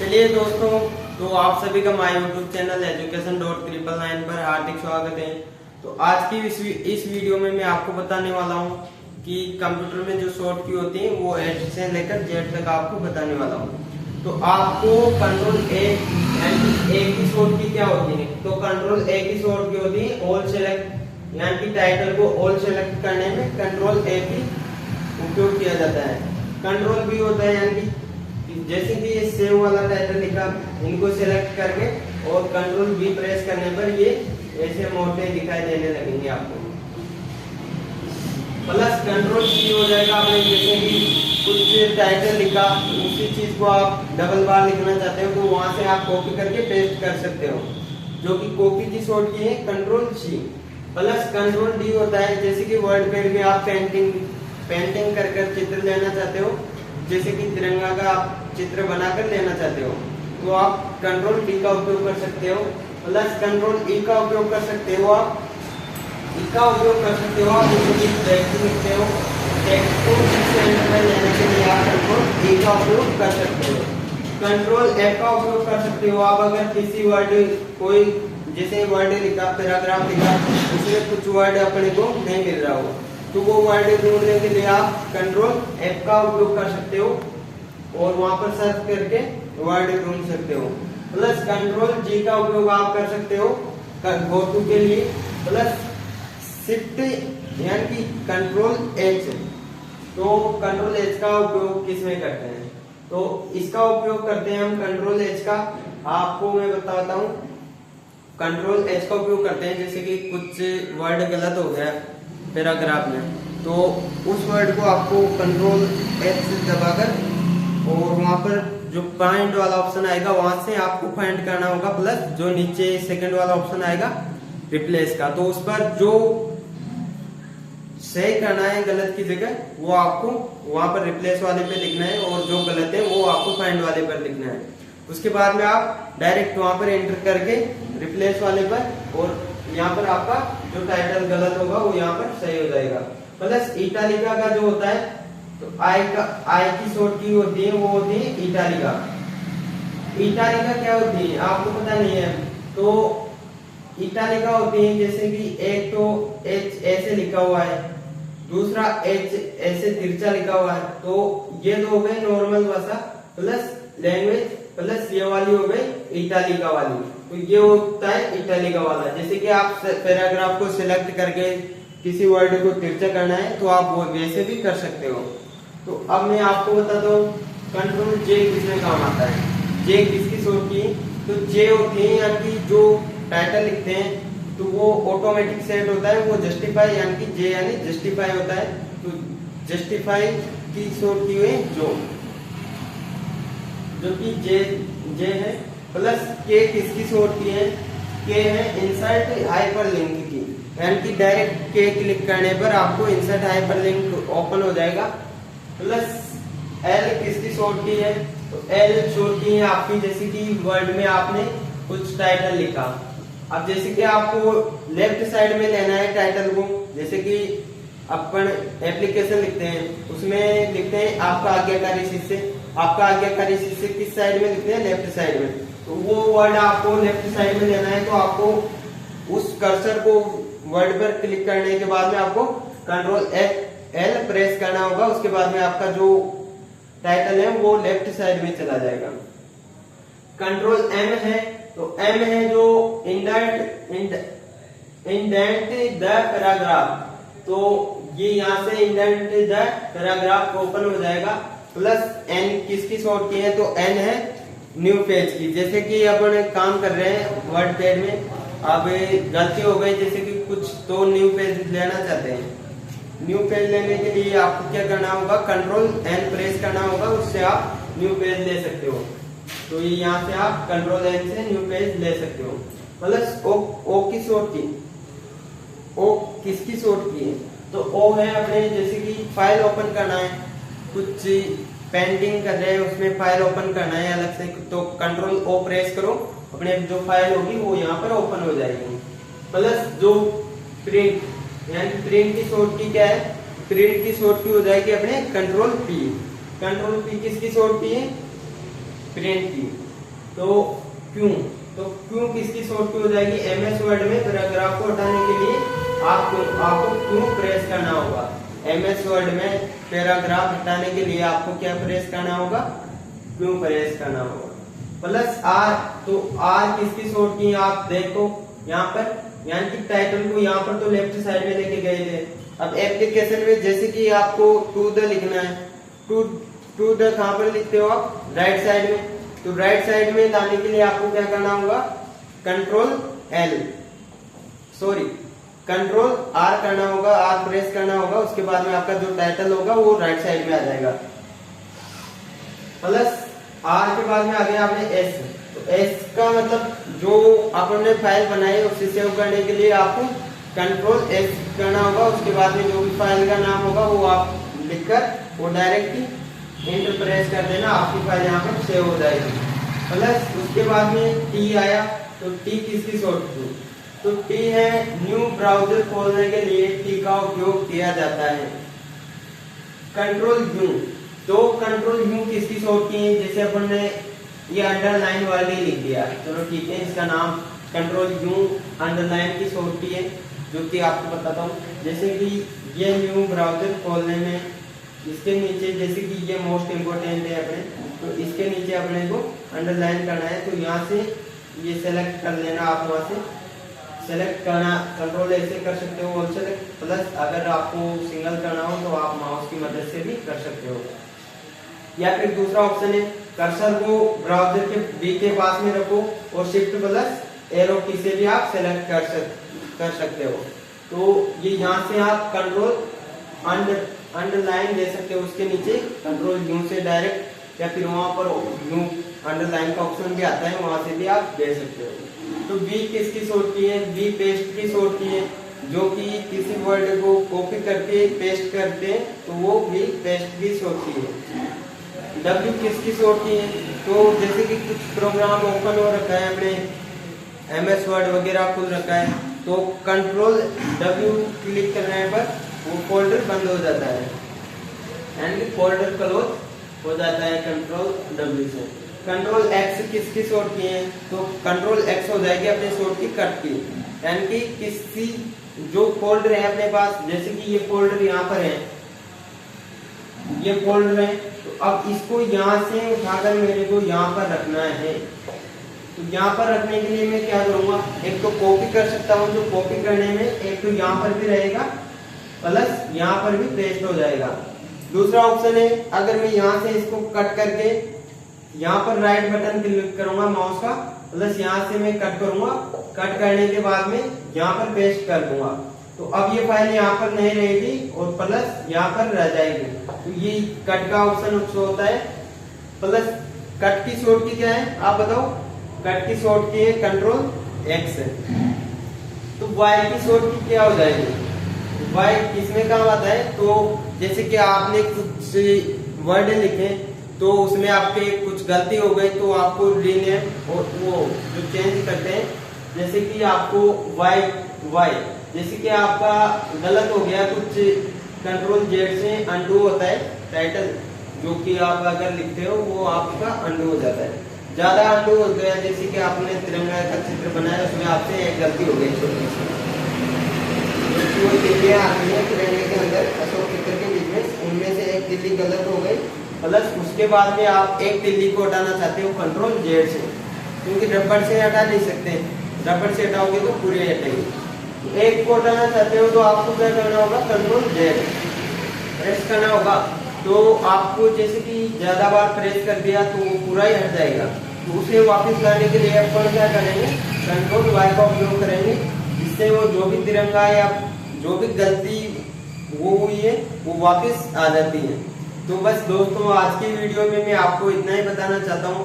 चलिए दोस्तों, तो आप सभी का माय यूट्यूब चैनल education.999 पर हार्दिक स्वागत है। तो आज की इस वीडियो में मैं आपको बताने वाला हूं कि कंप्यूटर में जो शॉर्ट की होती है वो ए से लेकर जेड तक आपको बताने वाला हूं। तो आपको कंट्रोल ए की शॉर्ट की क्या होती है? तो कंट्रोल ए की शॉर्ट की होती है ऑल सेलेक्ट, यानी कि टाइटल को ऑल सेलेक्ट करने में कंट्रोल ए की उपयोग किया जाता है। कंट्रोल बी होता है, यानी कि जैसे कि ये सेव वाला टाइटल लिखा, इनको सिलेक्ट करके और कंट्रोल बी प्रेस करने पर ये ऐसे मोटे दिखाई देने लगेंगे आपको। प्लस कंट्रोल सी हो जाएगा, आपने जैसे कि कुछ टाइटल लिखा, उसी चीज को आप डबल बार लिखना चाहते हो तो वहां से आप कॉपी करके पेस्ट कर सकते हो, जो कि कॉपी की शॉर्ट की है control C. Plus control D होता है, जैसे कि वर्ड पैड में आप पेंटिंग कर चित्र लेना चाहते हो, जैसे कि तिरंगा का आप चित्र बनाकर लेना चाहते हो तो आप कंट्रोल डी का उपयोग कर सकते हो। प्लस कंट्रोल ई का उपयोग कर सकते हो, आप ई का उपयोग कर सकते हो आप टेक्स्ट लिखते हो, टेक्स्ट को सेंटर में लेने के लिए आप कंट्रोल ई का उपयोग कर सकते हो। कंट्रोल एफ का उपयोग कर सकते हो आप अगर किसी वर्ड कोई जैसे वर्ड लिखा, पैराग्राफ लिखा, उसमें कुछ वर्ड अपने को नहीं मिल रहा हो तो वो वर्ड ढूंढने के लिए आप कंट्रोल एफ का उपयोग कर सकते हो और वहां पर सर्च करके वर्ड ढूंढ सकते हो। प्लस कंट्रोल जी का उपयोग आप कर सकते हो गो टू के लिए। प्लस शिफ्ट यानी कि कंट्रोल एच, तो कंट्रोल एच का उपयोग किस में करते हैं? तो इसका उपयोग करते हैं हम कंट्रोल एच का, आपको मैं बताता हूँ। कंट्रोल एच का उपयोग करते हैं जैसे कि कुछ वर्ड गलत हो गया पैराग्राफ में, तो उस वर्ड को आपको कंट्रोल एच दबाकर और वहां पर जो फाइंड वाला ऑप्शन आएगा वहां से आपको फाइंड करना होगा। प्लस जो नीचे सेकंड वाला ऑप्शन आएगा रिप्लेस का, तो उस पर जो सही करना है गलत की जगह वो आपको वहां पर रिप्लेस वाले पे लिखना है और जो गलत है वो आपको फाइंड वाले पर लिखना है। उसके बाद में आप डायरेक्ट वहां पर एंटर करके रिप्लेस वाले पर, और यहाँ पर आपका जो टाइटल गलत होगा वो यहाँ पर सही हो जाएगा। प्लस इटालिका का जो होता है, तो आई की शॉर्ट की होती है वो होती है इटालिका। इटालिका क्या होती है आपको पता नहीं है, तो इटालिका होती है जैसे कि एक तो एच ऐसे लिखा हुआ है, दूसरा एच ऐसे तिरछा लिखा हुआ है, तो ये दो हो गए नॉर्मल भाषा प्लस लैंग्वेज, प्लस ये वाली हो गई इटालिका वाली। तो ये होता है इटालिका वाला। जैसे कि आप पैराग्राफ को सिलेक्ट करके किसी वर्ड को तिरछा करना है तो आप वो वैसे भी कर सकते हो। तो अब मैं आपको बता दूं कंट्रोल जे किसमें काम आता है। जे किसकी शॉर्ट की? तो जे होती है यानी कि जो टाइटल लिखते हैं तो वो ऑटोमेटिक सेट होता है, वो जस्टिफाई यानी कि जे यानी जस्टिफाई होता है। तो जस्टिफाई की शॉर्ट की हुई जो कि जे है। प्लस के किसकी शॉर्ट की है? के है इंसर्ट हाइपरलिंक की, यानी कि डायरेक्ट के क्लिक करने पर आपको इंसर्ट हाइपरलिंक ओपन हो जाएगा। प्लस एल किसकी शॉर्ट की है? तो एल शॉर्ट की है आपकी, जैसे कि वर्ड में आपने कुछ टाइटल लिखा, अब जैसे कि आपको लेफ्ट साइड में लेना है टाइटल को, जैसे कि अपन एप्लीकेशन लिखते हैं उसमें लिखते हैं आपका आज्ञाकारी शिष्य, आपका आज्ञाकारी शिष्य किस साइड में लिखते हैं? लेफ्ट साइड में। तो वो वर्ड आपको लेफ्ट साइड में लेना है, तो आपको उस कर्सर को वर्ड पर क्लिक करने के बाद में आपको कंट्रोल एल प्रेस करना होगा। उसके बाद में आपका जो टाइटल है वो लेफ्ट साइड में चला जाएगा। कंट्रोल एम है, तो एम है जो इंडेंट द पैराग्राफ, तो ये यहाँ से इंडेंट द पैराग्राफ ओपन हो जाएगा। प्लस एन किसकी शॉर्ट की है? तो एन है न्यू पेज की। जैसे कि अपन काम कर रहे हैं वर्ड पैड में, अब गलती हो गई जैसे कि कुछ तो न्यू पेज लेना चाहते हैं, न्यू पेज लेने के लिए आपको क्या करना होगा? कंट्रोल एन प्रेस करना होगा, उससे आप न्यू पेज ले सकते हो। तो ये यहाँ से आप कंट्रोल एन से न्यू पेज ले सकते हो। प्लस ओ की शॉर्ट की, ओ किसकी शॉर्ट की है? तो ओ है अपने जैसे कि फाइल ओपन करना है, कुछ पेंटिंग कर रहे हैं उसमें फाइल ओपन करना है अलग से, तो कंट्रोल ओ प्रेस करो, अपने जो फाइल होगी वो यहाँ पर ओपन हो जाएगी। प्लस जो प्रिंट यानी प्रिंट की शॉर्ट की क्या है? प्रिंट की शॉर्ट की हो जाएगी अपने कंट्रोल पी। कंट्रोल पी किसकी शॉर्ट की है? प्रिंट की। तो क्यों, तो क्यों किसकी शॉर्ट की हो जाएगी? एमएस वर्ड में पैराग्राफ को हटाने के लिए आपको क्यों प्रेस करना होगा। एमएस वर्ड में पैराग्राफ हटाने के लिए आपको क्या प्रेस करना होगा? क्यों प्रेस करना होगा। प्लस आर, तो आर किसकी शॉर्ट की? आप देखो यहाँ पर, यानी कि टाइटल को यहाँ पर तो लेफ्ट साइड में लेके गए थे। अब एप्लीकेशन में जैसे कि आपको टू द लिखना है, टू द कहां पर लिखते हो आप? राइट साइड में। तो राइट साइड में लाने के लिए आपको क्या करना होगा? कंट्रोल आर करना होगा, आर प्रेस करना होगा। उसके बाद में आपका जो टाइटल होगा वो राइट साइड में आ जाएगा। प्लस आर के बाद में आ गया आपने एस। तो एस का मतलब जो आपने फाइल बनाई है उसे सेव करने के लिए आपको कंट्रोल एस करना होगा। उसके बाद में जो भी फाइल का नाम होगा वो आप लिखकर वो डायरेक्ट एंटर प्रेस कर देना, आपकी फाइल यहाँ पर सेव हो जाएगी। प्लस उसके बाद में टी आया। तो टी किसकी शॉर्ट की? तो टी है न्यू ब्राउजर खोलने के लिए टी का उपयोग किया जाता है। कंट्रोल यू, तो कंट्रोल यू किसकी शॉर्ट की है? जैसे अपन ने ये अंडरलाइन वाली लिख दिया, चलो ठीक है, इसका नाम कंट्रोल यू अंडरलाइन की शॉर्ट की है, जो कि आपको बताता हूँ। जैसे कि ये न्यू ब्राउजर खोलने में इसके नीचे, जैसे कि ये मोस्ट इम्पोर्टेंट है अपने, तो इसके नीचे अपने को अंडरलाइन करना है। तो यहाँ से ये सेलेक्ट कर लेना, आप वहां से सेलेक्ट करना, कंट्रोल ऐसे कर सकते हो ऑल सेलेक्ट। प्लस अगर आपको सिंगल करना हो तो आप माउस की मदद से भी कर सकते हो। या फिर दूसरा ऑप्शन है कर्सर को ब्राउजर के बी के पास में रखो और शिफ्ट प्लस एरो की से भी आप सेलेक्ट कर सकते हो। तो ये यहाँ से आप कंट्रोल अंडरलाइन दे सकते हो, उसके नीचे कंट्रोल यू से डायरेक्ट, या फिर वहां पर यू अंडरलाइन का ऑप्शन भी आता है, वहां से भी आप दे सकते हो। तो बी किसकी शॉर्ट की है? बी पेस्ट की शॉर्ट की है, जो कि किसी वर्ड को कॉपी करके पेस्ट करते हैं तो वो बी पेस्ट की शॉर्ट की है। डब्ल्यू किसकी शॉर्ट की है? तो जैसे कि कुछ प्रोग्राम ओपन हो रखा है, अपने एमएस वर्ड वगैरह खुल रखा है, तो कंट्रोल डब्ल्यू क्लिक करने पर वो फोल्डर बंद हो जाता है, यानी कि फोल्डर क्लोज हो जाता है कंट्रोल डब्ल्यू से। कंट्रोल एक्स किसकी शॉर्ट की है? तो कंट्रोल एक्स हो जाएगी अपने शॉर्ट की कट की, यानी कि किसी जो फोल्डर है अपने पास, जैसे कि ये फोल्डर यहाँ पर है, ये फोल्डर है, तो अब इसको यहाँ से उठाकर मेरे को यहाँ पर रखना है। तो यहाँ पर रखने के लिए मैं क्या करूंगा? एक तो कॉपी कर सकता हूँ, जो कॉपी करने में एक तो यहाँ पर भी रहेगा प्लस यहाँ पर भी पेस्ट हो जाएगा। दूसरा ऑप्शन है, अगर मैं यहाँ से इसको कट करके यहाँ पर राइट बटन क्लिक करूंगा माउस का, प्लस यहाँ से मैं कट करूंगा, कट करने के बाद में यहाँ पर पेस्ट कर दूंगा, तो अब ये फाइल यहाँ पर नहीं रहेगी और प्लस यहाँ पर रह जाएगी। तो ये कट का ऑप्शन होता है। प्लस कट की शॉर्ट की क्या है आप बताओ? कट की शॉर्ट की है कंट्रोल एक्स। तो वाई की शॉर्ट की क्या हो जाएगी? वाई किसमें काम आता है? तो जैसे कि आपने कुछ वर्ड लिखे तो उसमें आपके कुछ गलती हो गई, तो आपको रीनेम और वो जो चेंज करते हैं, जैसे कि आपको वाई जैसे कि आपका गलत हो गया कुछ, कंट्रोल जेड से अंडू होता है टाइटल, जो कि आप अगर लिखते हो वो आपका अंडू हो जाता है। ज्यादा अंडू हो गया, जैसे कि आपने तिरंगा का चित्र बनाया, उसमें आपसे एक गलती हो गई छोटी सी, वो तिल्लियां आती है तिरंगे के अंदर अशोक चक्र के बीच में, उनमें से एक तिल्ली गलत हो गई, प्लस उसके बाद में आप एक तिल्ली को हटाना चाहते हो कंट्रोल जेड से, क्योंकि रबड़ से हटा नहीं सकते, रबड़ से हटाओगे तो पूरे हटेगी। एक को हटाना चाहते हो तो आपको क्या करना होगा? कंट्रोल जेड प्रेस करना होगा। तो आपको जैसे कि ज्यादा बार प्रेस कर दिया तो वो पूरा ही हट जाएगा, तो उसे वापस लाने के लिए अपन क्या करेंगे? कंट्रोल वाई का उपयोग करेंगे, जिससे वो जो भी तिरंगा या जो भी गलती वो हुई है वो वापस आ जाती है। तो बस दोस्तों, आज की वीडियो में मैं आपको इतना ही बताना चाहता हूँ